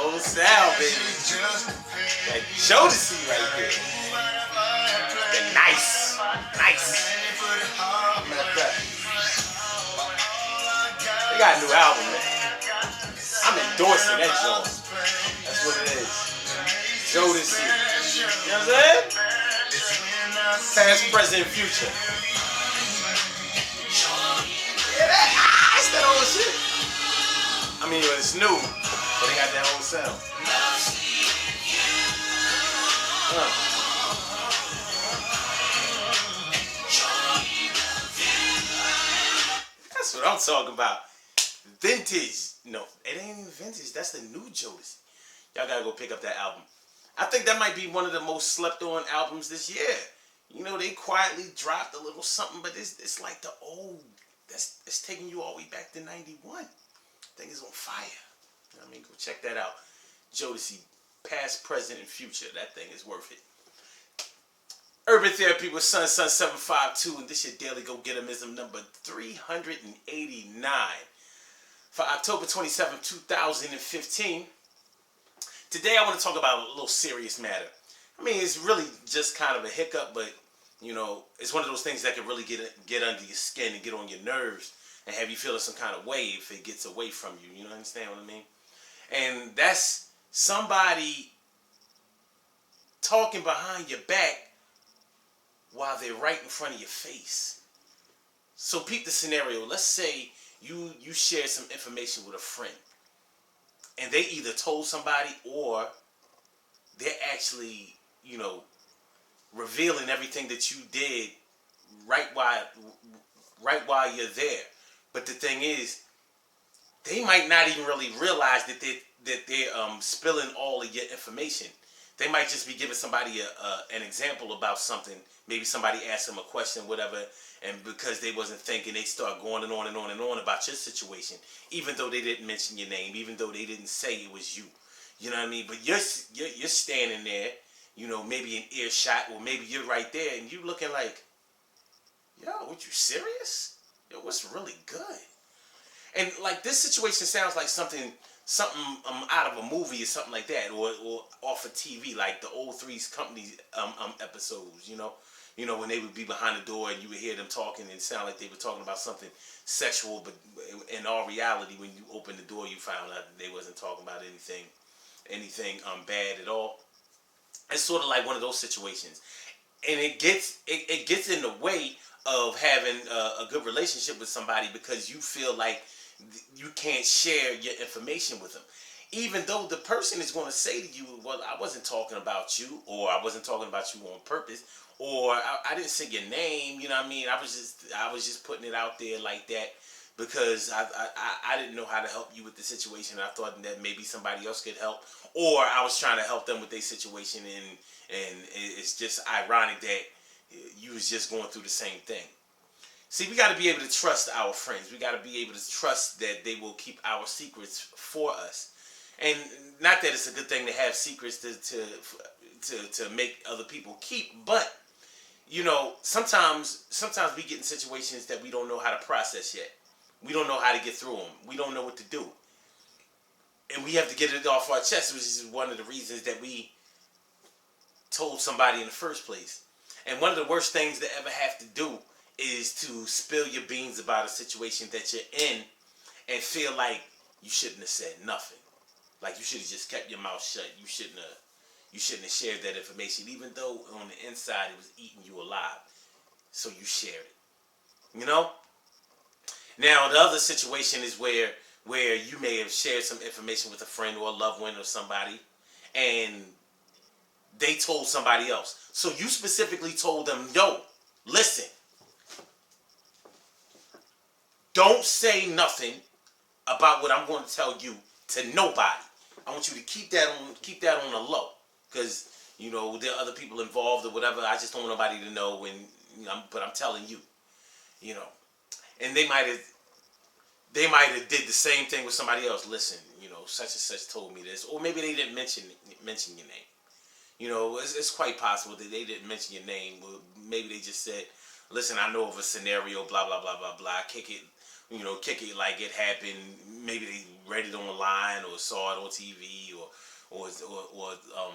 old sound, baby. That Jodeci right there. The nice. Nice. Matter of fact, they got a new album, man. I'm endorsing that joint. That's what it is. Jodeci. You know what I'm saying? Past, present, future. Yeah, that's that old shit. I mean, it's new, but they got that old sound. That's what I'm talking about. Vintage. No, it ain't even vintage. That's the new Jodeci. Y'all gotta go pick up that album. I think that might be one of the most slept on albums this year. You know, they quietly dropped a little something, but it's like the old. It's taking you all the way back to '91. Thing is on fire. You know what I mean, go check that out. Jodeci, past, present, and future. That thing is worth it. Urban Therapy with Sun 752, and this your daily go getism number 389 for October 27, 2015. Today I want to talk about a little serious matter. I mean, it's really just kind of a hiccup, but you know, it's one of those things that can really get under your skin and get on your nerves and have you feeling some kind of way if it gets away from you. You know, understand what I mean? And that's somebody talking behind your back while they're right in front of your face. So peep the scenario. Let's say you share some information with a friend, and they either told somebody or they're actually, you know, revealing everything that you did right while you're there. But the thing is, they might not even really realize that they're spilling all of your information. They might just be giving somebody an example about something. Maybe somebody asked them a question, whatever, and because they wasn't thinking, they start going and on and on and on about your situation, even though they didn't mention your name, even though they didn't say it was you. You know what I mean? But you're standing there, you know, maybe in earshot, or maybe you're right there, and you looking like, yo, what, you serious? Yo, what's really good? And like, this situation sounds like something out of a movie or something like that, or off of TV, like the old Three's Company episodes. You know when they would be behind the door and you would hear them talking and it sound like they were talking about something sexual, but in all reality, when you opened the door, you found out that they wasn't talking about anything bad at all. It's sort of like one of those situations, and it gets in the way of having a good relationship with somebody because you feel like you can't share your information with them, even though the person is going to say to you, well, I wasn't talking about you, or I wasn't talking about you on purpose, or I didn't say your name. You know what I mean? I was just putting it out there like that because I didn't know how to help you with the situation. I thought that maybe somebody else could help, or I was trying to help them with their situation, and it's just ironic that you was just going through the same thing. See, we got to be able to trust our friends. We got to be able to trust that they will keep our secrets for us. And not that it's a good thing to have secrets to make other people keep, but you know, sometimes we get in situations that we don't know how to process yet. We don't know how to get through them. We don't know what to do. And we have to get it off our chest, which is one of the reasons that we told somebody in the first place. And one of the worst things to ever have to do is to spill your beans about a situation that you're in and feel like you shouldn't have said nothing. Like you should have just kept your mouth shut. You shouldn't have shared that information, even though on the inside it was eating you alive. So you shared it. You know? Now the other situation is where you may have shared some information with a friend or a loved one or somebody, and they told somebody else. So you specifically told them, yo, listen, don't say nothing about what I'm going to tell you to nobody. I want you to keep that on the low, because you know there are other people involved or whatever. I just don't want nobody to know. And but I'm telling you, you know, and they might have did the same thing with somebody else. Listen, you know, such and such told me this, or maybe they didn't mention your name. You know, it's quite possible that they didn't mention your name. Maybe they just said, listen, I know of a scenario, blah, blah, blah, blah, blah. Kick it like it happened. maybe they read it online or saw it on TV or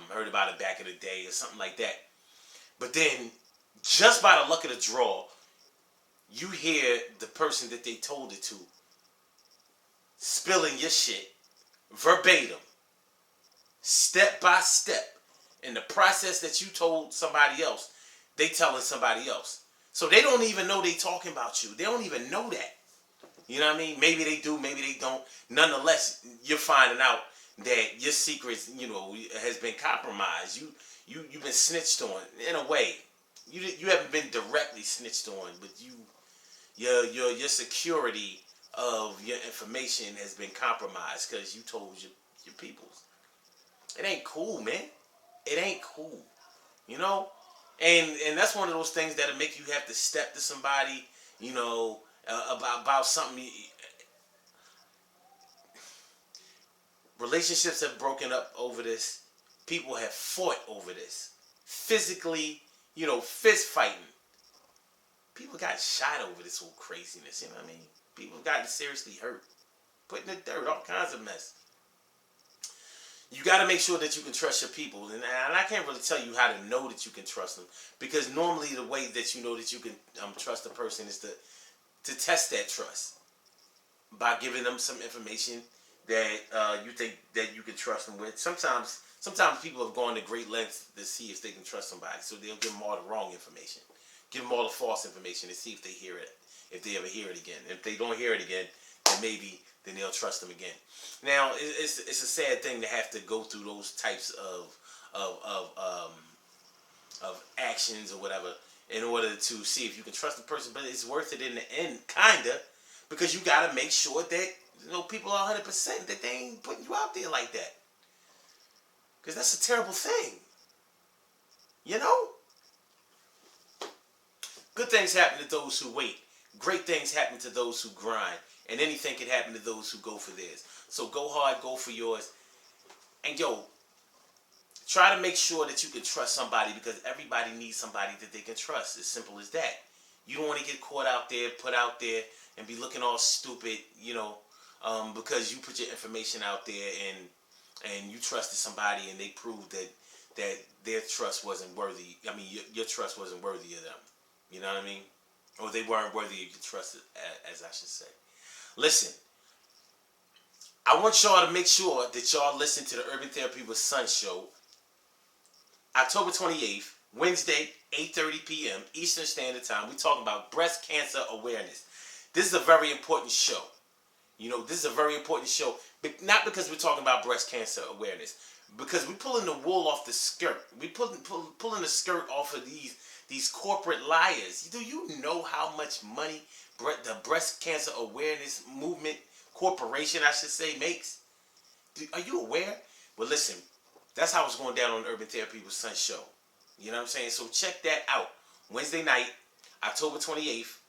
heard about it back in the day or something like that. But then, just by the luck of the draw, you hear the person that they told it to spilling your shit verbatim, step by step, in the process that you told somebody else, they telling somebody else. So they don't even know they talking about you. They don't even know that. You know what I mean? Maybe they do, maybe they don't. Nonetheless, you're finding out that your secrets, has been compromised. You've been snitched on in a way. You haven't been directly snitched on, but your security of your information has been compromised because you told your peoples. It ain't cool, man. It ain't cool. You know? And that's one of those things that'll make you have to step to somebody, about something. Relationships have broken up over this. People have fought over this. Physically, fist fighting. People got shot over this whole craziness, you know what I mean? People have gotten seriously hurt. Put in the dirt, all kinds of mess. You got to make sure that you can trust your people. And I can't really tell you how to know that you can trust them. Because normally the way that you know that you can trust a person is to test that trust. By giving them some information that you think that you can trust them with. Sometimes people have gone to great lengths to see if they can trust somebody. So they'll give them all the wrong information. Give them all the false information to see if they hear it. If they ever hear it again. If they don't hear it again, then they'll trust them again. Now, it's a sad thing to have to go through those types of actions or whatever in order to see if you can trust the person. But it's worth it in the end, kinda, because you gotta make sure that people are 100% that they ain't putting you out there like that. Because that's a terrible thing. Good things happen to those who wait. Great things happen to those who grind. And anything can happen to those who go for theirs. So go hard, go for yours. And try to make sure that you can trust somebody, because everybody needs somebody that they can trust. As simple as that. You don't want to get caught out there, put out there, and be looking all stupid, because you put your information out there and you trusted somebody and they proved that their trust wasn't worthy. I mean, your trust wasn't worthy of them. You know what I mean? Or they weren't worthy of your trust, as I should say. Listen, I want y'all to make sure that y'all listen to the Urban Therapy with Son show, October 28th, Wednesday, 8:30 p.m. Eastern Standard Time. We're talking about breast cancer awareness. This is a very important show. This is a very important show. But not because we're talking about breast cancer awareness, because we're pulling the wool off the skirt. We're pulling the skirt off of these corporate liars. Do you know how much money the breast cancer awareness movement corporation, I should say, makes? Are you aware? Well, listen, that's how it's going down on the Urban Therapy with Son show. You know what I'm saying? So check that out. Wednesday night, October 28th,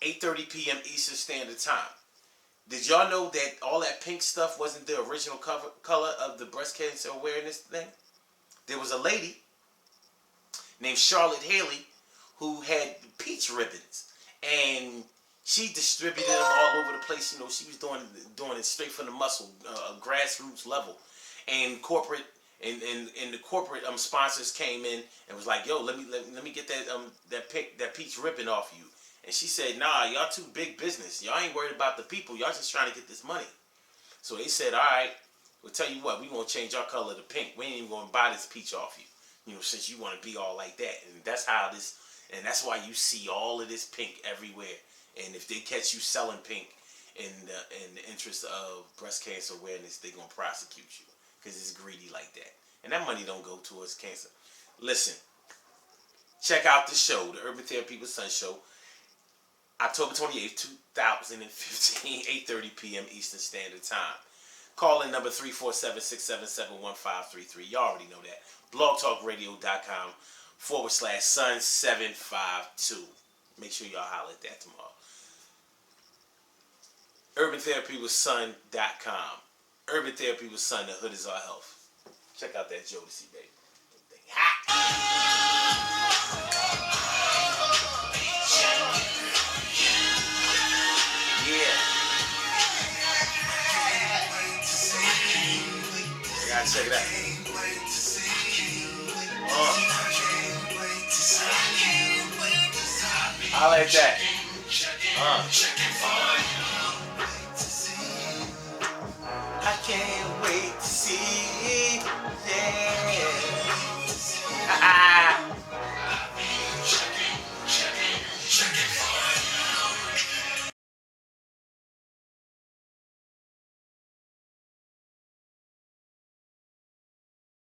8:30 p.m. Eastern Standard Time. Did y'all know that all that pink stuff wasn't the original color of the breast cancer awareness thing? There was a lady named Charlotte Haley who had peach ribbons, and she distributed them all over the place. She was doing it straight from the muscle, grassroots level, and corporate and the corporate sponsors came in and was like, "Yo, let me get that peach ribbon off you." And she said, "Nah, y'all too big business. Y'all ain't worried about the people. Y'all just trying to get this money." So they said, "All right, we'll tell you what. We gonna change our color to pink. We ain't even gonna buy this peach off you. Since you want to be all like that." And that's how this. And that's why you see all of this pink everywhere. And if they catch you selling pink in the interest of breast cancer awareness, they gonna prosecute you because it's greedy like that. And that money don't go towards cancer. Listen, check out the show, the Urban Therapy with Son show, October 28th, 2015, 8:30 p.m. Eastern Standard Time. Call in number 347-677-1533. Y'all already know that. blogtalkradio.com/Son752. Make sure y'all holler at that tomorrow. UrbanTherapyWithSon.com. Urban Therapy with Son, the hood is our health. Check out that Jodeci, baby. Hot. Yeah. out, check it out. I like that.